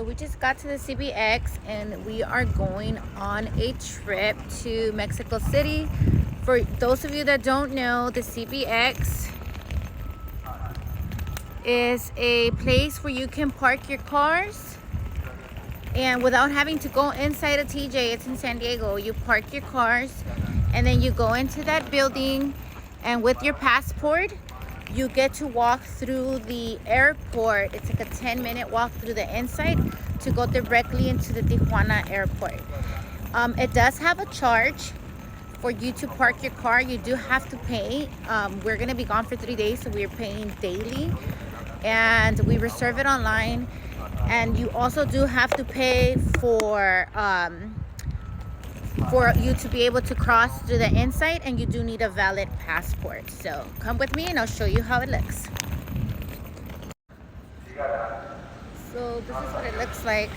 So we just got to the CBX and we are going on a trip to Mexico City. For those of you that don't know, the CBX is a place where you can park your cars and without having to go inside a TJ. It's in San Diego. You park your cars and then you go into that building, and with your passport you get to walk through the airport. It's like a 10-minute walk through the inside to go directly into the Tijuana airport. It does have a charge for you to park your car. You do have to pay. We're gonna be gone for 3 days, so we're paying daily, and we reserve it online. And you also do have to pay for you to be able to cross through the inside, and you do need a valid passport. So come with me and I'll show you how it looks. So this is what it looks like.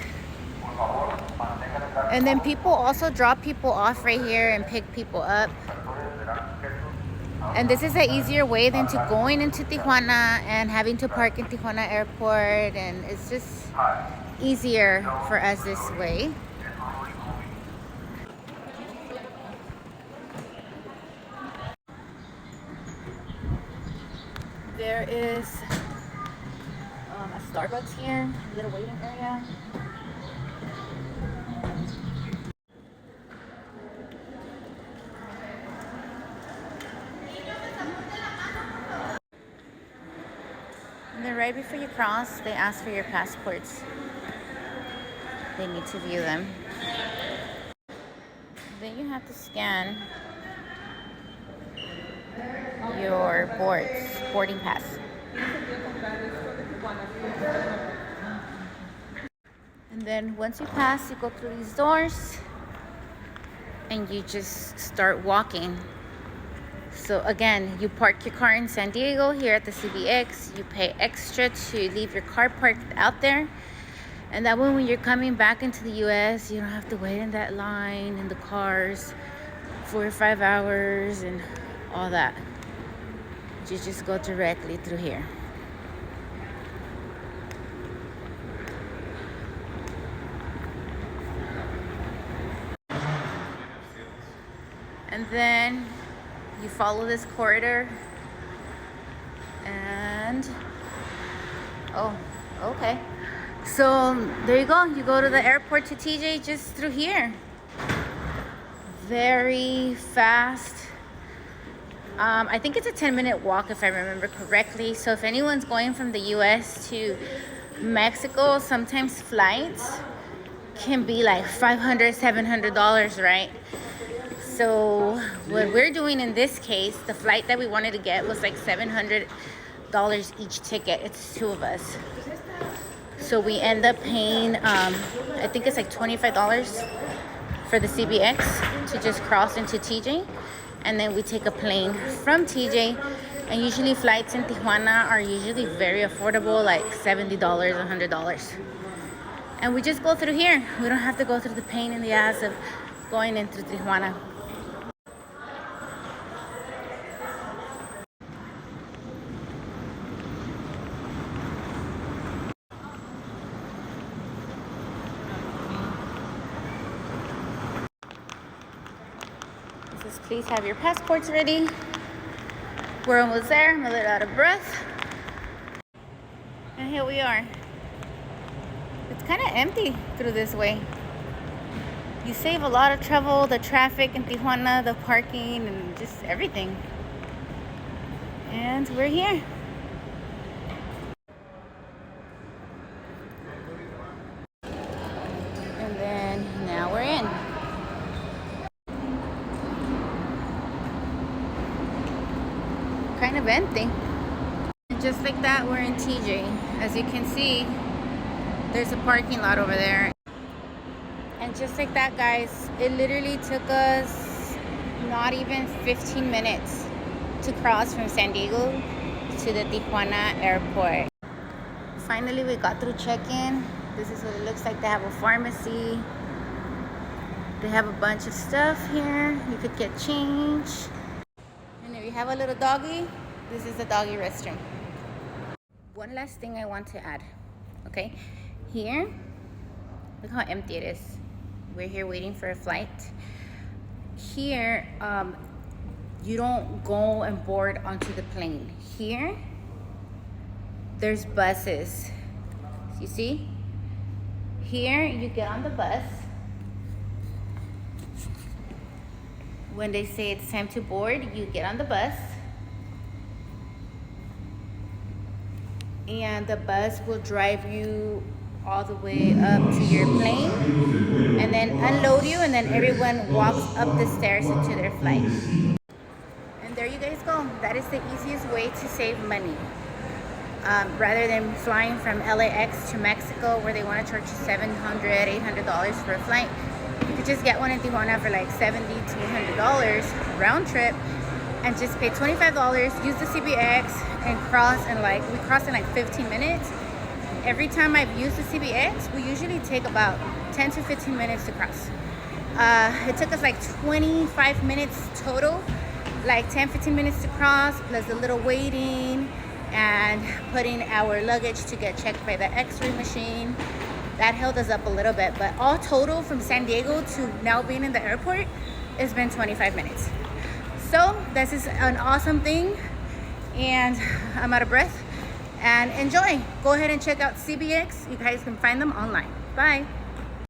And then people also drop people off right here and pick people up. And this is an easier way than to going into Tijuana and having to park in Tijuana airport, and it's just easier for us this way. There is a Starbucks here, a little waiting area. And then right before you cross, they ask for your passports. They need to view them. Then you have to scan your boarding pass. And then once you pass, you go through these doors and you just start walking. So again, you park your car in San Diego here at the CBX. You pay extra to leave your car parked out there. And that way when you're coming back into the US, you don't have to wait in that line in the cars 4 or 5 hours and all that. You just go directly through here. And then you follow this corridor and okay. So there you go. You go to the airport to TJ just through here. Very fast. I think it's a 10-minute walk if I remember correctly. So if anyone's going from the US to Mexico, sometimes flights can be like $500, $700, right? So what we're doing in this case, the flight that we wanted to get was like $700 each ticket. It's 2 of us. So we end up paying, I think it's like $25 for the CBX to just cross into TJ. And then we take a plane from TJ. And usually flights in Tijuana are usually very affordable, like $70, $100. And we just go through here. We don't have to go through the pain in the ass of going into Tijuana. Please have your passports ready. We're almost there. I'm a little out of breath. And here we are. It's kind of empty through this way. You save a lot of trouble, the traffic in Tijuana, the parking, and just everything. And we're here. And then now we're in. Kind of empty. And just like that, we're in TJ. As you can see, there's a parking lot over there. And just like that, guys, it literally took us not even 15 minutes to cross from San Diego to the Tijuana airport. Finally, we got through check-in. This is what it looks like. They have a pharmacy. They have a bunch of stuff here. You could get change. And if you have a little doggy, this is the doggy restroom. One last thing I want to add, okay? Here, Look how empty it is. We're here waiting for a flight. Here, you don't go and board onto the plane. Here, there's buses. You see? Here, you get on the bus. When they say it's time to board, you get on the bus. And the bus will drive you all the way up to your plane and then unload you, and then everyone walks up the stairs into their flight. And there you guys go. That is the easiest way to save money. Rather than flying from LAX to Mexico where they want to charge you $700, $800 for a flight, you could just get one in Tijuana for like $70 to $100 round trip and just pay $25, use the CBX and cross, and we cross in like 15 minutes. Every time I've used the CBX, we usually take about 10 to 15 minutes to cross. It took us like 25 minutes total, like 10, 15 minutes to cross, plus a little waiting and putting our luggage to get checked by the x-ray machine. That held us up a little bit, but all total from San Diego to now being in the airport, it's been 25 minutes. So this is an awesome thing, and I'm out of breath. And enjoy. Go ahead and check out CBX. You guys can find them online. Bye.